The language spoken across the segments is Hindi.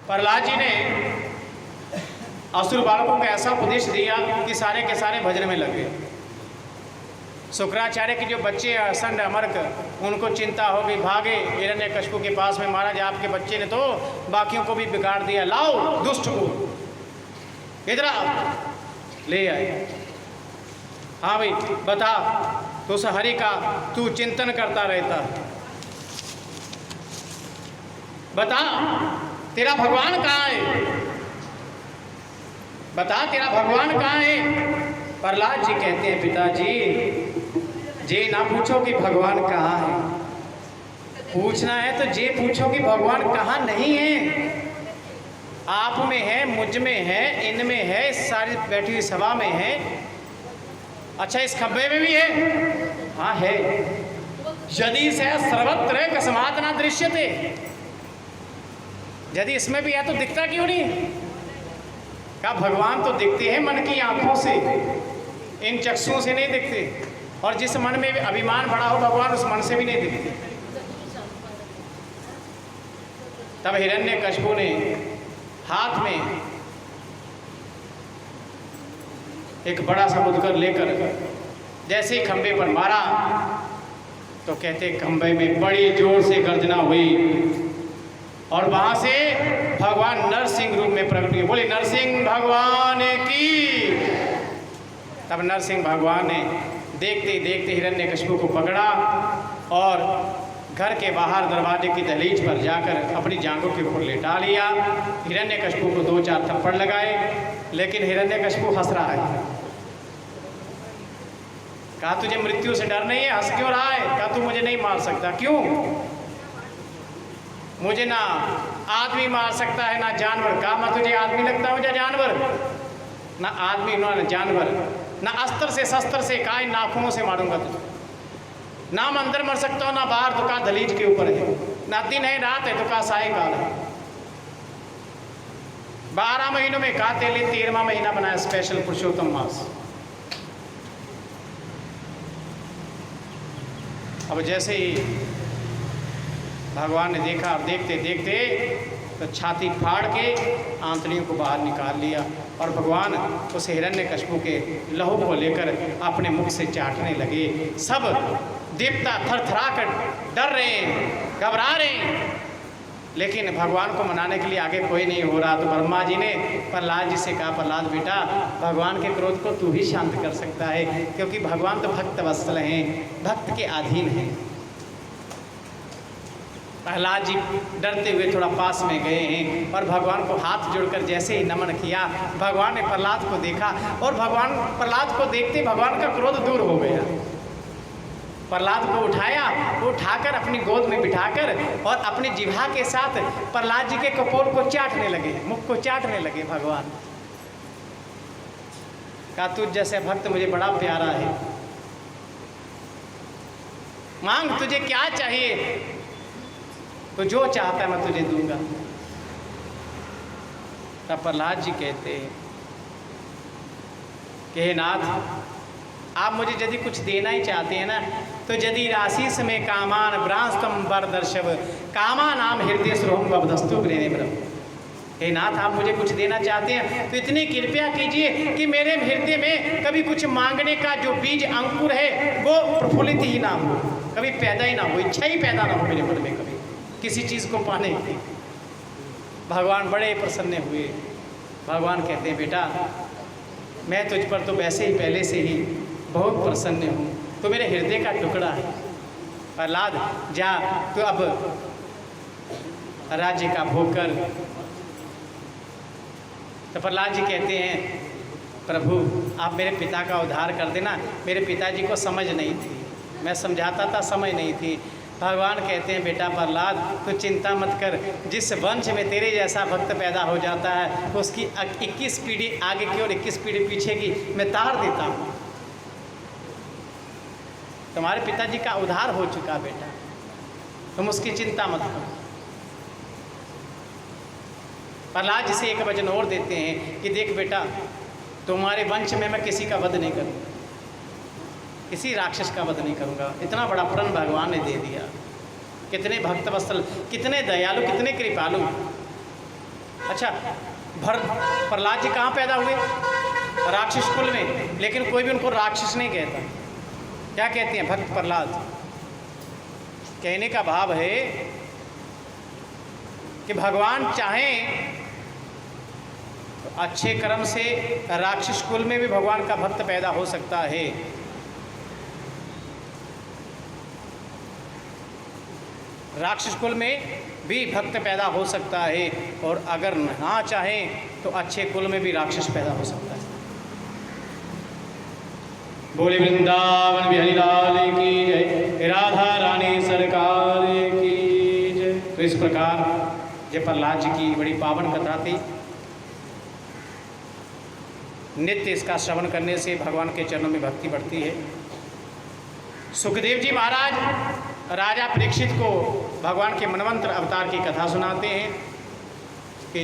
प्रहलाद जी ने असुर बालकों को ऐसा उपदेश दिया कि सारे के सारे भजन में लग गए। शुक्राचार्य के जो बच्चे असंड अमरक, उनको चिंता हो गई, भागे हिरण्यकशिपु के पास में, महाराज आपके बच्चे ने तो बाकियों को भी बिगाड़ दिया, लाओ दुष्ट को इधर ले आए। हाँ भाई बता, तो उस हरि का तू चिंतन करता रहता, बता तेरा भगवान कहाँ है, बता तेरा भगवान कहाँ है। प्रहलाद जी कहते हैं पिताजी जे ना पूछो कि भगवान कहाँ है, पूछना है तो जे पूछो कि भगवान कहाँ नहीं है। आप में है, मुझ में है, इनमें है, इस सारी बैठी हुई सभा में है। अच्छा इस खब्बे में भी है, हाँ है। यदि से सर्वत्र कस्मात् न दृश्यते, यदि इसमें भी है तो दिखता क्यों नहीं है। क्या भगवान तो दिखते हैं मन की आंखों से, इन चक्षुओं से नहीं दिखते। और जिस मन में भी अभिमान बड़ा हो भगवान, उस मन से भी नहीं दिखते। तब हिरण्यकशिपु ने हाथ में एक बड़ा सा मुदगर लेकर जैसे ही खंबे पर मारा तो कहते खंबे में बड़ी जोर से गर्जना हुई और वहां से भगवान नरसिंह रूप में प्रकट हुए। बोले नरसिंह भगवान की। तब नरसिंह भगवान ने देखते देखते हिरण्यकशिपु को पकड़ा और घर के बाहर दरवाजे की दहलीज पर जाकर अपनी जांघों के ऊपर लेटा लिया। हिरण्यकशिपु को 2-4 थप्पड़ लगाए, लेकिन हिरण्यकशिपु हंस रहा है। कहा तुझे मृत्यु से डर नहीं है, हंस क्यों रहा है। कहा तू मुझे नहीं मार सकता। क्यों? मुझे ना आदमी मार सकता है ना जानवर। कहा मैं तुझे आदमी लगता हूँ या जानवर? ना आदमी ना जानवर, ना अस्त्र से शस्त्र से, कहा नाखूनों से मारूंगा तुझे। ना मैं अंदर मर सकता हूँ ना बाहर, तो कहा दहलीज के ऊपर है। ना दिन है रात है, तो कहा सायकाल है। 12 महीनों में कहा तेरे लिए 13वां महीना बनाया स्पेशल पुरुषोत्तम मास। अब जैसे ही भगवान ने देखा और देखते देखते तो छाती फाड़ के आंतड़ियों को बाहर निकाल लिया और भगवान उस हिरण्यकशिपु के लहू को लेकर अपने मुख से चाटने लगे। सब देवता थरथरा कर डर रहे हैं, घबरा रहे हैं, लेकिन भगवान को मनाने के लिए आगे कोई नहीं हो रहा। तो ब्रह्मा जी ने प्रहलाद जी से कहा, प्रहलाद बेटा भगवान के क्रोध को तू ही शांत कर सकता है, क्योंकि भगवान तो भक्त वत्सल हैं, भक्त के अधीन हैं। प्रहलाद जी डरते हुए थोड़ा पास में गए हैं और भगवान को हाथ जोड़कर जैसे ही नमन किया, भगवान ने प्रहलाद को देखा और भगवान प्रहलाद को देखते भगवान का क्रोध दूर हो गया। प्रहलाद को उठाया, उठाकर अपनी गोद में बिठाकर और अपनी जिह्वा के साथ प्रहलाद जी के कपोल को चाटने लगे, मुख को चाटने लगे। भगवान का तुझ जैसे भक्त मुझे बड़ा प्यारा है, मांग तुझे क्या चाहिए, तो जो चाहता है मैं तुझे दूंगा। तब प्रहलाद जी कहते हैं कि हे नाथ, आप मुझे यदि कुछ देना ही चाहते हैं ना, तो यदि राशि में कामान ब्रांस्तम वर दर्शव कामा नाम हृदय स्रोहम बबदस्तु गृह ब्रह्म। हे नाथ, आप मुझे कुछ देना चाहते हैं तो इतनी कृपया कीजिए कि मेरे हृदय में कभी कुछ मांगने का जो बीज अंकुर है वो प्रफुल्लित ही ना हो, कभी पैदा ही ना हो, इच्छा ही पैदा ना हो मेरे मन में कभी किसी चीज़ को पाने की। भगवान बड़े प्रसन्न हुए। भगवान कहते हैं बेटा मैं तुझ पर तो वैसे ही पहले से ही बहुत प्रसन्न हूँ, तो मेरे हृदय का टुकड़ा है। प्रहलाद जा तो अब राज्य का भोग कर। तो प्रहलाद जी कहते हैं प्रभु आप मेरे पिता का उद्धार कर देना, मेरे पिताजी को समझ नहीं थी, मैं समझाता था समझ नहीं थी। भगवान कहते हैं बेटा प्रहलाद तो चिंता मत कर, जिस वंश में तेरे जैसा भक्त पैदा हो जाता है उसकी 21 पीढ़ी आगे की और 21 पीढ़ी पीछे की मैं तार देता हूँ। तुम्हारे पिताजी का उद्धार हो चुका बेटा, तुम उसकी चिंता मत करो। प्रहलाद जी से एक वचन और देते हैं कि देख बेटा तुम्हारे वंश में मैं किसी का वध नहीं करूँगा, किसी राक्षस का वध नहीं करूँगा। इतना बड़ा प्रण भगवान ने दे दिया। कितने भक्त वत्सल, कितने दयालु, कितने कृपालु। अच्छा, प्रहलाद जी कहाँ पैदा हुए? राक्षस कुल में, लेकिन कोई भी उनको राक्षस नहीं कहता। क्या कहते हैं? भक्त प्रहलाद। कहने का भाव है कि भगवान चाहें तो अच्छे कर्म से राक्षस कुल में भी भगवान का भक्त पैदा हो सकता है। राक्षस कुल में भी भक्त पैदा हो सकता है, और अगर ना चाहें तो अच्छे कुल में भी राक्षस पैदा हो सकता है। बोले वृंदावन बिहारी लाल की जय, राधा रानी सरकार की जय। तो इस प्रकार जय प्रहलाद जी की बड़ी पावन कथा थी। नित्य इसका श्रवण करने से भगवान के चरणों में भक्ति बढ़ती है। सुखदेव जी महाराज राजा परीक्षित को भगवान के मनवंतर अवतार की कथा सुनाते हैं कि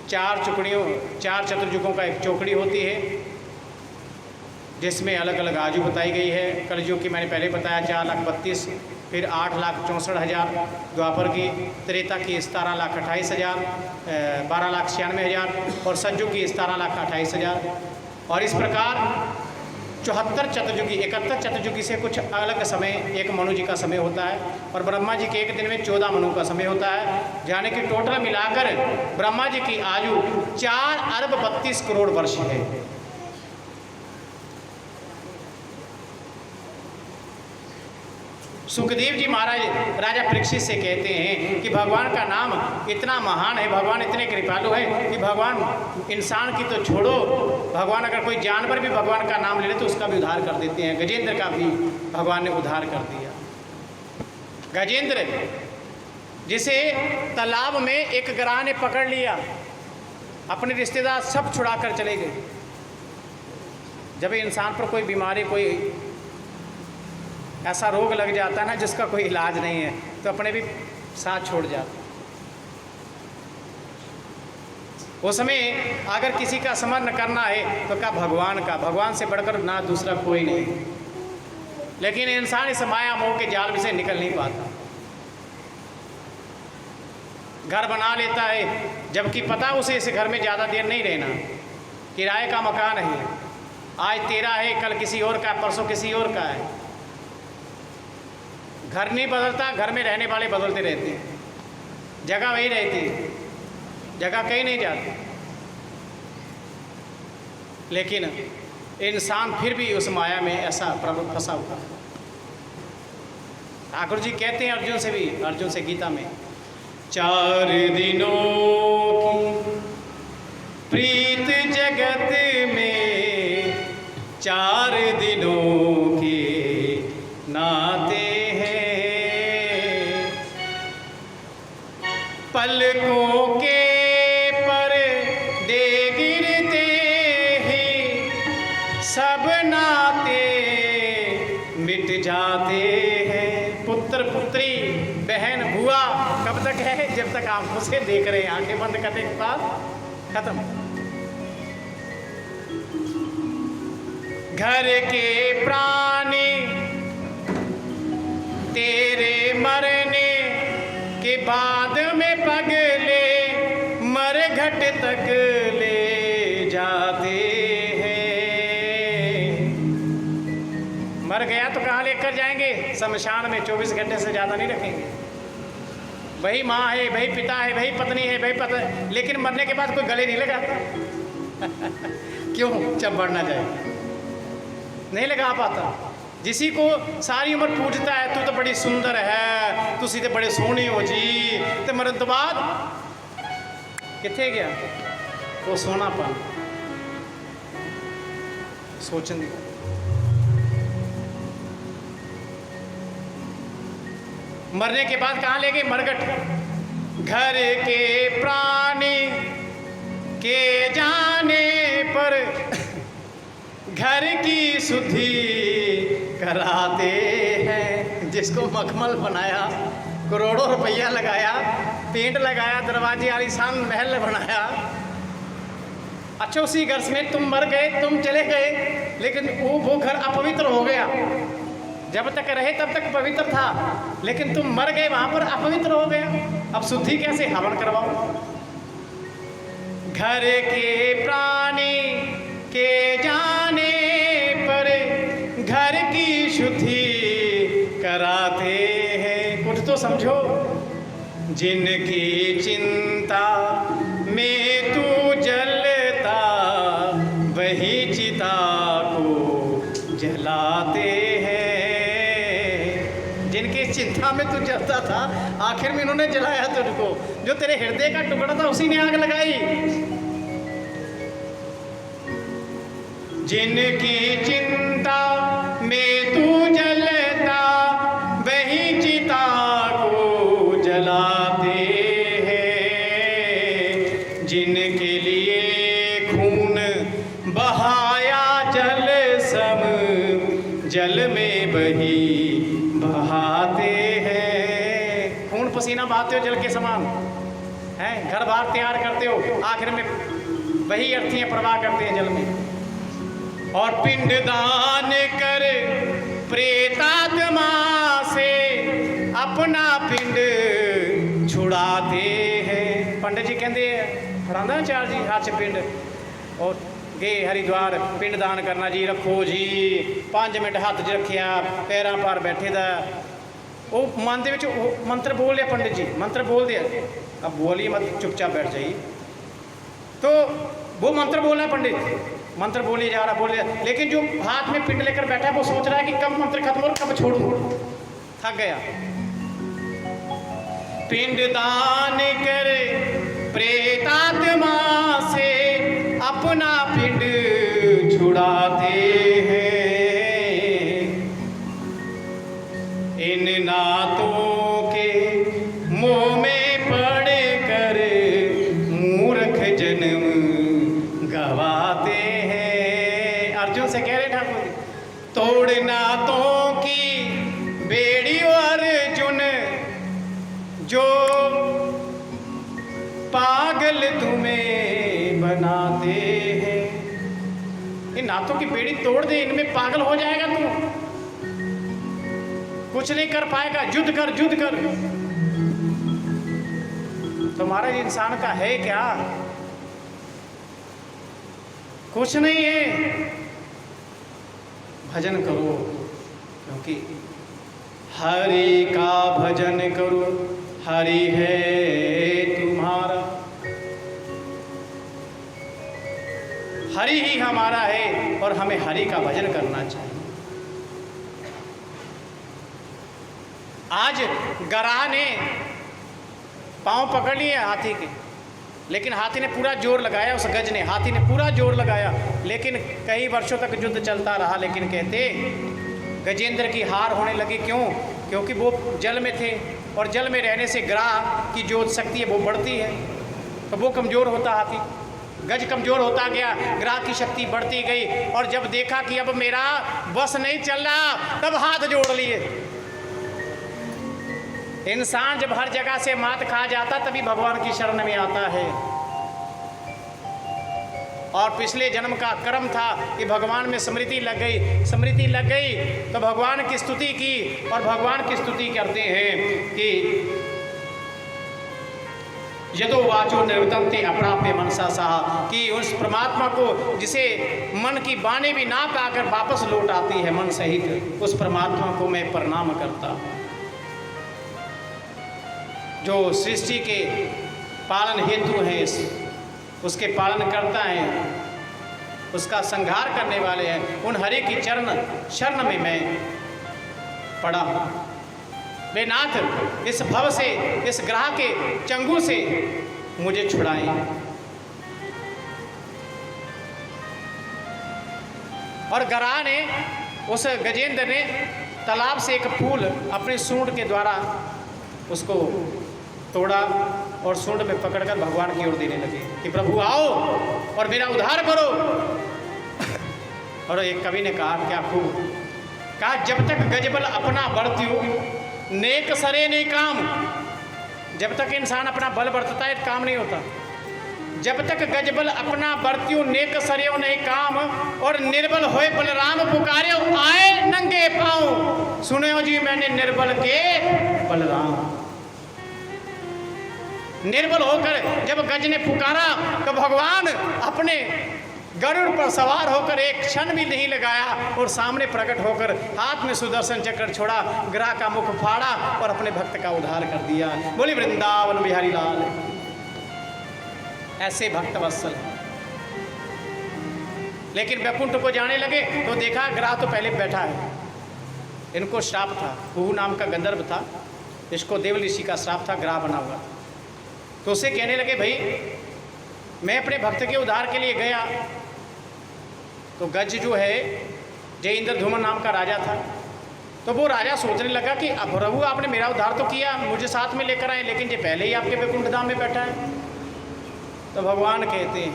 चार चतुर्युगों का एक चौकड़ी होती है, जिसमें अलग अलग आयु बताई गई है। कलयुग की मैंने पहले बताया 4,32,000, फिर 8,64,000 द्वापर की, त्रेता की 17,28,000, 12,96,000 और सतयुग की 17,28,000। और इस प्रकार 74 चतुर्युगी, 71 चतुर्युगी से कुछ अलग समय एक मनु जी का समय होता है, और ब्रह्मा जी के एक दिन में 14 मनु का समय होता है। यानी कि टोटल मिलाकर ब्रह्मा जी की आयु 4,32,00,00,000 वर्ष है। सुखदेव जी महाराज राजा परीक्षित से कहते हैं कि भगवान का नाम इतना महान है, भगवान इतने कृपालु है कि भगवान इंसान की तो छोड़ो, भगवान अगर कोई जानवर भी भगवान का नाम ले ले तो उसका भी उद्धार कर देते हैं। गजेंद्र का भी भगवान ने उद्धार कर दिया। गजेंद्र जिसे तालाब में एक ग्राह ने पकड़ लिया, अपने रिश्तेदार सब छुड़ा कर चले गए। जब इंसान पर कोई बीमारी, कोई ऐसा रोग लग जाता है ना जिसका कोई इलाज नहीं है, तो अपने भी साथ छोड़ जाते। उस समय अगर किसी का स्मरण करना है तो क्या भगवान का, भगवान से बढ़कर ना दूसरा कोई नहीं। लेकिन इंसान इस माया मोह के जाल में से निकल नहीं पाता। घर बना लेता है जबकि पता उसे इस घर में ज़्यादा देर नहीं रहना, किराए का मकान है, आज तेरा है, कल किसी और का, परसों किसी और का है। घर नहीं बदलता, घर में रहने वाले बदलते रहते हैं। जगह वही रहती है, जगह कहीं नहीं जाती। लेकिन इंसान फिर भी उस माया में ऐसा फंसा हुआ। ठाकुर जी कहते हैं अर्जुन से भी, अर्जुन से गीता में, 4 दिनों की प्रीत जगत में, 4 दिनों के नाते पलकों के पर्दे गिरते ही सब नाते मिट जाते हैं। पुत्र पुत्री, बहन बुआ कब तक है? जब तक आंखों से देख रहे हैं, आंखें बंद करने के बाद खत्म। घर के प्राणी तेरे मरने के बाद में पगले मरघट तक ले जाते हैं। मर गया तो कहाँ लेकर जाएंगे? शमशान में 24 घंटे से ज़्यादा नहीं रखेंगे। वही माँ है, वही पिता है, वही पत्नी है, वही पता, लेकिन मरने के बाद कोई गले नहीं लगाता। क्यों? जब बढ़ना जाए नहीं लगा पाता। जिसी को सारी उम्र पूछता है, तू तो बड़ी सुंदर है, तू सीधे बड़े सोहनी हो जी, तो मरन तो बाद किथे गया वो सोनापन? सोचने मरने के बाद कहाँ ले गए? मरघट। घर के प्राणी के जाने पर घर की शुद्धि कराते हैं। जिसको मखमल बनाया, करोड़ों रुपया लगाया, पेंट लगाया, दरवाजे आलीशान महल बनाया, अच्छा उसी घर में तुम मर गए, तुम चले गए, लेकिन वो घर अपवित्र हो गया। जब तक रहे तब तक पवित्र था, लेकिन तुम मर गए वहाँ पर अपवित्र हो गया। अब शुद्धि कैसे? हवन करवाओ। घर के प्राणी के जाने पर घर की शुद्धि कराते हैं। कुछ तो समझो। जिनकी चिंता में तू जलता वही चिता को जलाते हैं। जिनकी चिंता में तू जलता था आखिर में इन्होंने जलाया तुझको। जो तेरे हृदय का टुकड़ा था उसी ने आग लगाई। जिनकी चिंता में तू जलता वही चिता को जलाते हैं। जिनके लिए खून बहाया जल सम जल में वही बहाते हैं। खून पसीना बहाते हो जल के समान है। घर बार तैयार करते हो आखिर में वही अर्थियां प्रवाह करते हैं जल में। और पिंडदान कर प्रेतात्मा से अपना पिंड छुड़ाते हैं। पंडित जी कहते फड़ांदा चार जी हाथ से पिंड और गए हरिद्वार पिंड दान करना जी। रखो जी 5 मिनट हाथ च रखिया पैरों पर बैठे दा वो मन दे विच मंत्र बोल लिया। पंडित जी मंत्र बोल दिया। अब बोलिए मत चुपचाप बैठ जाइए। तो वो मंत्र बोल रहा है पंडित मंत्र बोली जा रहा बोल रहा लेकिन जो हाथ में पिंड लेकर बैठा है वो सोच रहा है कि कब मंत्र खत्म और कब छोड़ूं। थक गया। पिंड दान कर प्रेतात्मा से अपना पिंड छुड़ाते हैं। इन नातों के मुंह में पड़ कर मूर्ख जन्म गवाते हैं। अर्जुन से कह रहे ठाकुर तोड़ नातों की बेड़ी अर्जुन जो पागल तुम्हें बनाते हैं। इन नातों की बेड़ी तोड़ दे इनमें पागल हो जाएगा तू। कुछ नहीं कर पाएगा। युद्ध कर युद्ध कर। तुम्हारा इंसान का है क्या? कुछ नहीं है। भजन करो क्योंकि हरि का भजन करो हरि है तुम्हारा। हरि ही हमारा है और हमें हरि का भजन करना चाहिए। आज गराह ने पांव पकड़ लिए हाथी के लेकिन हाथी ने पूरा जोर लगाया। उस गज ने हाथी ने पूरा जोर लगाया लेकिन कई वर्षों तक युद्ध चलता रहा। लेकिन कहते गजेंद्र की हार होने लगी। क्यों? क्योंकि वो जल में थे और जल में रहने से ग्राह की जो शक्ति है वो बढ़ती है तो वो कमज़ोर होता हाथी। गज कमज़ोर होता गया ग्राह की शक्ति बढ़ती गई और जब देखा कि अब मेरा बस नहीं चल रहा तब हाथ जोड़ लिए। इंसान जब हर जगह से मात खा जाता तभी भगवान की शरण में आता है। और पिछले जन्म का कर्म था कि भगवान में स्मृति लग गई तो भगवान की स्तुति की और भगवान की स्तुति करते हैं कि यदो वाचो निर्वतन्ते अप्राप्य मनसा साहा कि उस परमात्मा को जिसे मन की बाणी भी ना पाकर वापस लौट आती है मन सहित उस परमात्मा को मैं प्रणाम करता। जो सृष्टि के पालन हेतु हैं उसके पालन करता है उसका संहार करने वाले हैं उन हरि की शरण में मैं पड़ा हूँ। वे नाथ इस भव से इस ग्रह के चंगू से मुझे छुड़ाएं। और गराह ने उस गजेंद्र ने तालाब से एक फूल अपने सूंड के द्वारा उसको तोड़ा और सूंड में पकड़कर भगवान की ओर देने लगे कि प्रभु आओ और मेरा उद्धार करो। और एक कवि ने कहा क्या खूब कहा जब तक गजबल अपना बरत्यो नेक सरे ने काम। जब तक इंसान अपना बल बरतता है काम नहीं होता। जब तक गजबल अपना बरत्यो नेक सरियो नहीं काम और निर्बल होए बलराम पुकारे आए नंगे पाँव सुनो जी मैंने निर्बल के बलराम। निर्बल होकर जब गज ने पुकारा तो भगवान अपने गरुड़ पर सवार होकर एक क्षण भी नहीं लगाया और सामने प्रकट होकर हाथ में सुदर्शन चक्र छोड़ा, ग्रह का मुख फाड़ा और अपने भक्त का उद्धार कर दिया। बोली वृंदावन बिहारी लाल। ऐसे भक्त वत्सल। लेकिन वैकुंठ को जाने लगे तो देखा ग्रह तो पहले बैठा है। इनको श्राप था, कुहू नाम का गंधर्व था, इसको देव ऋषि का श्राप था, ग्रह बना हुआ। तो उसे कहने लगे भाई मैं अपने भक्त के उद्धार के लिए गया तो गज जो है जय इंद्रधूमन नाम का राजा था, तो वो राजा सोचने लगा कि अब प्रभु आपने मेरा उद्धार तो किया, मुझे साथ में लेकर आए, लेकिन ये पहले ही आपके वैकुंठ धाम में बैठा है। तो भगवान कहते हैं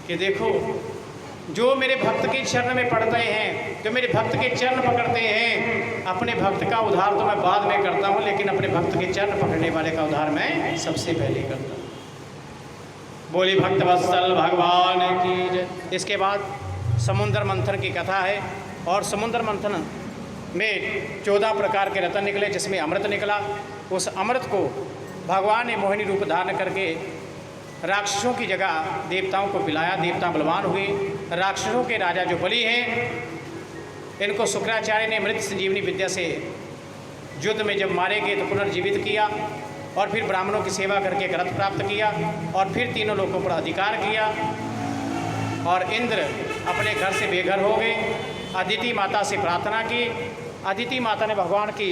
कि देखो जो मेरे भक्त के चरण में पड़ते हैं, जो मेरे भक्त के चरण पकड़ते हैं, अपने भक्त का उद्धार तो मैं बाद में करता हूँ, लेकिन अपने भक्त के चरण पकड़ने वाले का उद्धार मैं सबसे पहले करता हूँ। बोली भक्त वत्सल भगवान की जय। इसके बाद समुद्र मंथन की कथा है और समुद्र मंथन में 14 प्रकार के रत्न निकले जिसमें अमृत निकला। उस अमृत को भगवान ने मोहिनी रूप धारण करके राक्षसों की जगह देवताओं को पिलाया। देवता बलवान हुए। राक्षसों के राजा जो बलि हैं इनको शुक्राचार्य ने मृत संजीवनी विद्या से युद्ध में जब मारे गए तो पुनर्जीवित किया और फिर ब्राह्मणों की सेवा करके एक रथ प्राप्त किया और फिर तीनों लोगों पर अधिकार किया और इंद्र अपने घर से बेघर हो गए। अदिति माता से प्रार्थना की। अदिति माता ने भगवान की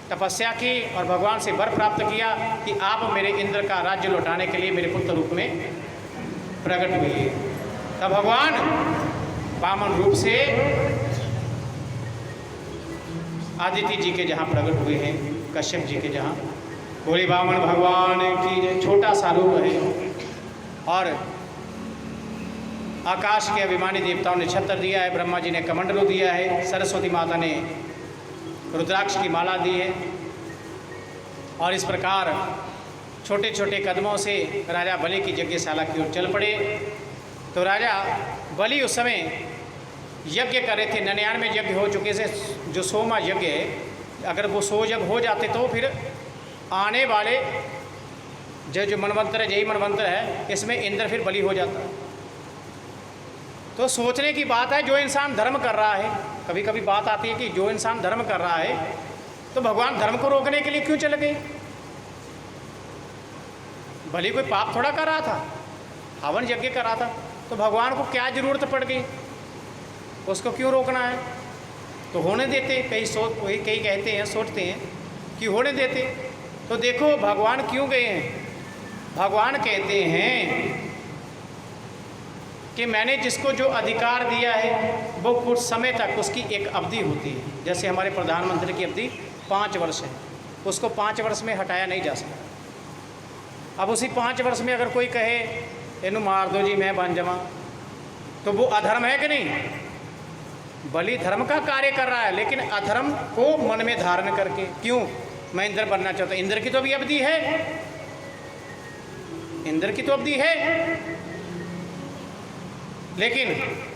तपस्या की और भगवान से वर प्राप्त किया कि आप मेरे इंद्र का राज्य लौटाने के लिए मेरे पुत्र रूप में प्रकट हुए। तब भगवान वामन रूप से आदिति जी के जहाँ प्रकट हुए हैं, कश्यप जी के जहाँ। बोले वामन भगवान की छोटा सा रूप है और आकाश के अभिमानी देवताओं ने छत्र दिया है, ब्रह्मा जी ने कमंडलू दिया है, सरस्वती माता ने रुद्राक्ष की माला दी है। और इस प्रकार छोटे छोटे कदमों से राजा बलि की यज्ञशाला की ओर चल पड़े। तो राजा बलि उस समय यज्ञ कर रहे थे। 99 यज्ञ हो चुके से जो 100वां यज्ञ है, अगर वो 100 यज्ञ हो जाते तो फिर आने वाले जो मनवंतर है, यही मनवंतर है, इसमें इंद्र फिर बलि हो जाता। तो सोचने की बात है, जो इंसान धर्म कर रहा है, कभी कभी बात आती है कि जो इंसान धर्म कर रहा है तो भगवान धर्म को रोकने के लिए क्यों चले गए? बलि कोई पाप थोड़ा कर रहा था, हवन यज्ञ कर रहा था, तो भगवान को क्या जरूरत पड़ गई, उसको क्यों रोकना है? तो होने देते। कई कहते हैं, सोचते हैं कि होने देते। तो देखो भगवान क्यों गए हैं। भगवान कहते हैं कि मैंने जिसको जो अधिकार दिया है वो कुछ समय तक उसकी एक अवधि होती है। जैसे हमारे प्रधानमंत्री की अवधि 5 वर्ष है, उसको 5 वर्ष में हटाया नहीं जा सकता। अब उसी 5 वर्ष में अगर कोई कहे इन्हू मार दो जी मैं बन जावा, तो वो अधर्म है कि नहीं? बलि धर्म का कार्य कर रहा है, लेकिन अधर्म को मन में धारण करके। क्यों? मैं इंद्र बनना चाहता हूँ। इंद्र की तो भी अवधि है, इंद्र की तो अवधि है, लेकिन